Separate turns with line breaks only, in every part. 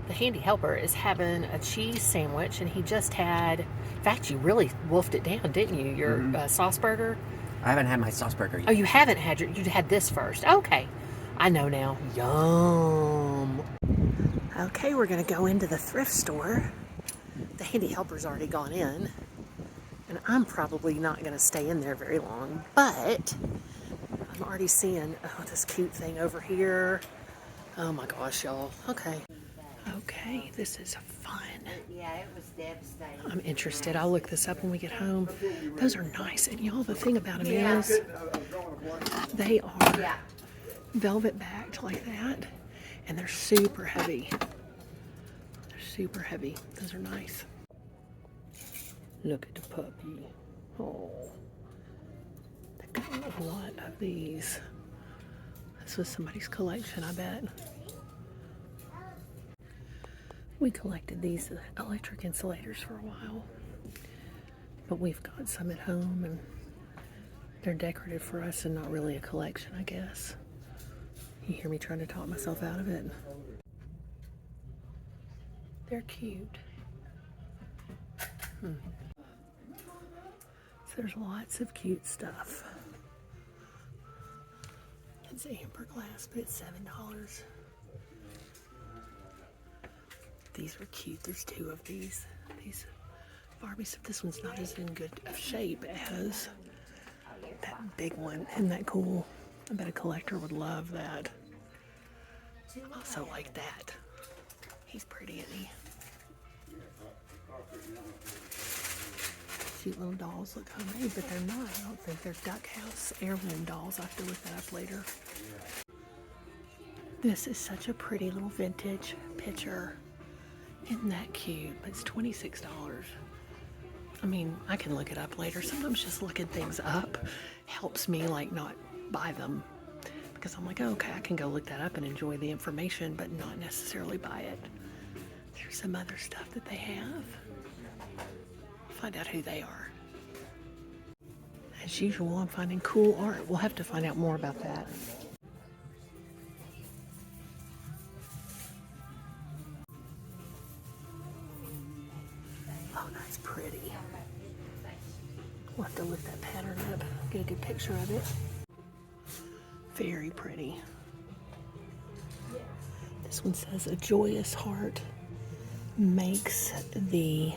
the handy helper is having a cheese sandwich, and he just had, in fact, you really wolfed it down, didn't you? Your sauce burger?
I haven't had my sauce burger yet.
Oh, you haven't had you had this first. Okay. I know now. Yum. Okay, we're going to go into the thrift store. The handy helper's already gone in, and I'm probably not going to stay in there very long, but I'm already seeing, oh, this cute thing over here. Oh my gosh, y'all. Okay. Okay, this is fun.
Yeah, it was devastating.
I'm interested. I'll look this up when we get home. Those are nice. And y'all, the thing about them is they are velvet backed like that. And they're super heavy. They're super heavy. Those are nice. Look at the puppy. Oh. They've got a lot of these. This was somebody's collection, I bet. We collected these electric insulators for a while, but we've got some at home, and they're decorative for us and not really a collection, I guess. You hear me trying to talk myself out of it? They're cute. So there's lots of cute stuff. It's amber glass, but it's $7. These are cute. There's two of these. These Barbies. This one's not as in good of shape as that big one. Isn't that cool? I bet a collector would love that. I also like that. He's pretty, isn't he? Cute little dolls look homemade, but they're not. I don't think they're Duck House heirloom dolls. I have to look that up later. This is such a pretty little vintage picture. Isn't that cute? But it's $26. I mean, I can look it up later. Sometimes just looking things up helps me like not buy them, because I'm like, oh, okay, I can go look that up and enjoy the information, but not necessarily buy it. There's some other stuff that they have. Find out who they are. As usual, I'm finding cool art. We'll have to find out more about that. Oh, that's pretty. We'll have to look that pattern up, get a good picture of it. Very pretty. This one says, a joyous heart makes the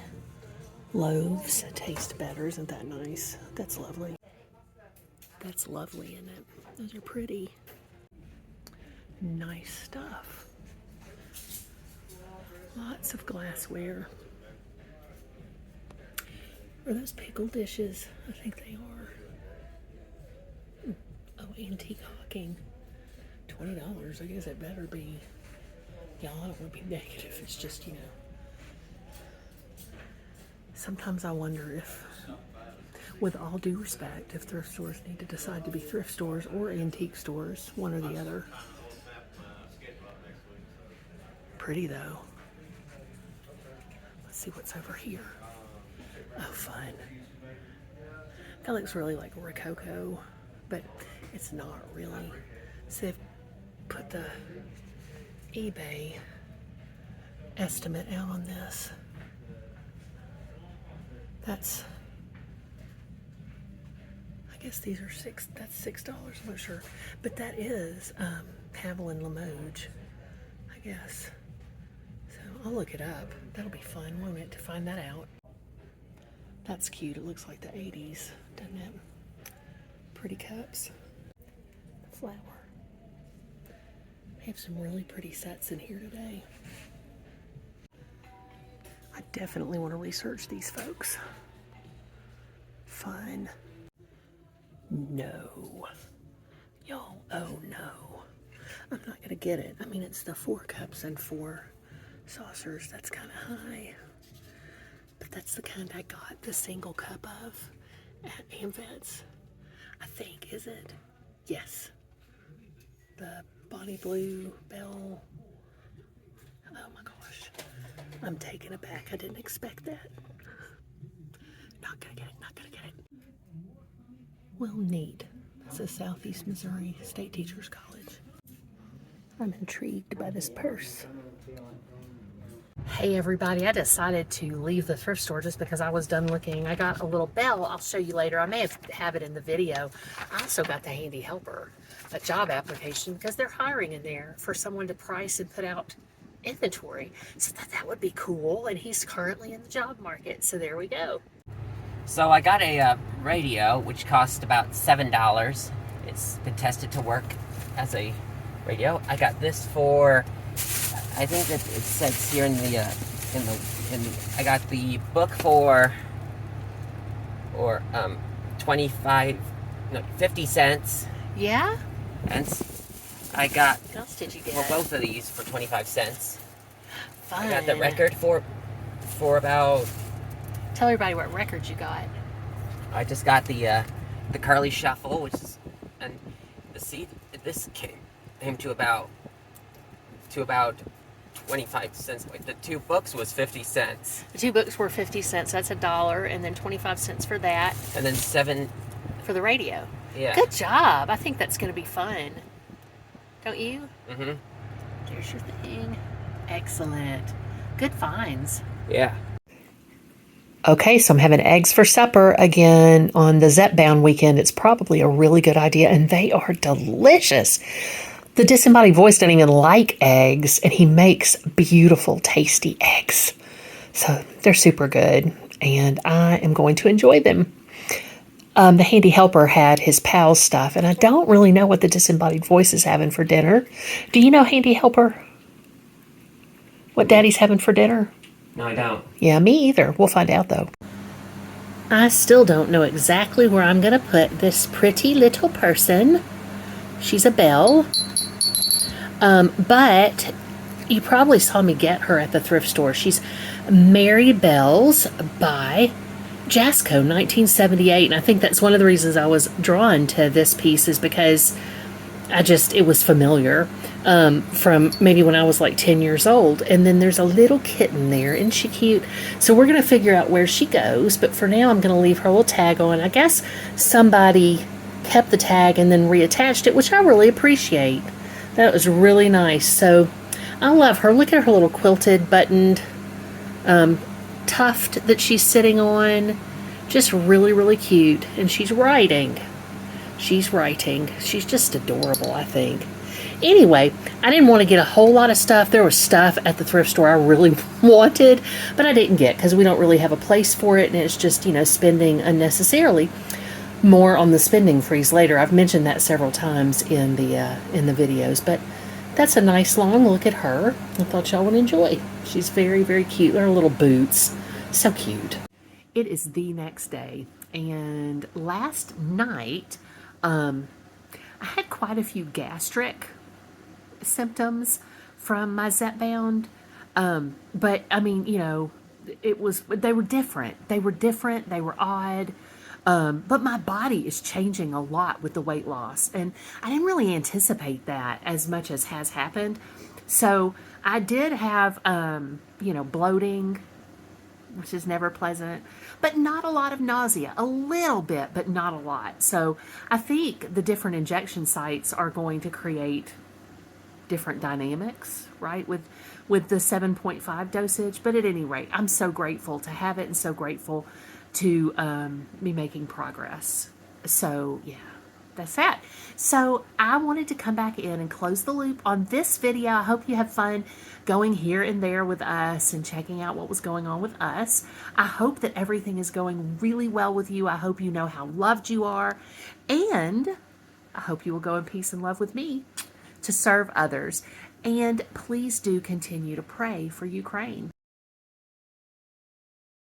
loaves taste better. Isn't that nice? That's lovely. That's lovely, isn't it? Those are pretty. Nice stuff. Lots of glassware. Are those pickle dishes? I think they are. Oh, antique hawking. $20. I guess it better be. Y'all, I don't want to be negative. It's just, you know. Sometimes I wonder if, with all due respect, if thrift stores need to decide to be thrift stores or antique stores, one or the other. Pretty though. Let's see what's over here. Oh, fun. That looks really like Rococo, but it's not really. So they've put the eBay estimate out on this. That's, I guess these are that's $6, I'm not sure. But that is Havel and Limoges, I guess. So I'll look it up. That'll be fun, won't it, to find that out. That's cute. It looks like the 80s, doesn't it? Pretty cups. Flower. We have some really pretty sets in here today. I definitely want to research these folks. Fun. No. Y'all, oh no. I'm not going to get it. I mean, it's the 4 cups and 4 saucers. That's kind of high. But that's the kind I got the single cup of at Amvet's. I think, is it? Yes. The Bonnie Blue Bell. Oh my gosh. I'm taken aback. I didn't expect that. Not gonna get it, not gonna get it. Well, neat. This is Southeast Missouri State Teachers College. I'm intrigued by this purse. Hey everybody, I decided to leave the thrift store just because I was done looking. I got a little bell, I'll show you later. I may have it in the video. I also got the Handy Helper, a job application, because they're hiring in there for someone to price and put out inventory. So that would be cool, and he's currently in the job market, so there we go.
So I got a radio, which cost about $7. It's been tested to work as a radio. I got this for, I think that it says here in the I got the book for 50 cents.
Yeah?
And I got,
What else did you get?
well, both of these for 25 cents.
Fun.
I got the record for about,
Tell everybody what records you got.
I just got the Carly Shuffle, which is, and this came to about 25 cents. Like the two books was 50 cents.
The two books were 50 cents. That's $1, and then 25 cents for that.
And then $7
for the radio.
Yeah.
Good job. I think that's going to be fun. Don't you?
Mm-hmm.
There's your thing. Excellent. Good finds.
Yeah.
Okay, so I'm having eggs for supper again on the Zep-bound weekend. It's probably a really good idea, and they are delicious. The disembodied voice doesn't even like eggs, and he makes beautiful, tasty eggs. So they're super good, and I am going to enjoy them. The Handy Helper had his pal stuff, and I don't really know what the disembodied voice is having for dinner. Do you know, Handy Helper, what Daddy's having for dinner?
No, I don't.
Yeah, me either. We'll find out, though. I still don't know exactly where I'm going to put this pretty little person. She's a bell. But you probably saw me get her at the thrift store. She's Mary Bells by Jasco, 1978. And I think that's one of the reasons I was drawn to this piece, is because it was familiar from maybe when I was like 10 years old. And then there's a little kitten there. Isn't she cute? So we're going to figure out where she goes. But for now, I'm going to leave her little tag on. I guess somebody kept the tag and then reattached it, which I really appreciate. That was really nice. So I love her. Look at her little quilted, buttoned tuft that she's sitting on. Just really, really cute. And she's writing. She's just adorable, I think. Anyway, I didn't want to get a whole lot of stuff. There was stuff at the thrift store I really wanted, but I didn't get because we don't really have a place for it, and it's just, spending unnecessarily. More on the spending freeze later. I've mentioned that several times in the videos, but that's a nice long look at her. I thought y'all would enjoy. She's very, very cute. Her little boots. So cute. It is the next day, and last night, I had quite a few gastric symptoms from my Zep-bound. But I mean, they were different. They were odd. But my body is changing a lot with the weight loss, and I didn't really anticipate that as much as has happened. So I did have, bloating, which is never pleasant, but not a lot of nausea. A little bit, but not a lot. So I think the different injection sites are going to create different dynamics, right, with the 7.5 dosage. But at any rate, I'm so grateful to have it and so grateful to be making progress. So yeah, that's that. So I wanted to come back in and close the loop on this video. I hope you have fun going here and there with us and checking out what was going on with us. I hope that everything is going really well with you. I hope you know how loved you are, and I hope you will go in peace and love with me to serve others. And please do continue to pray for Ukraine.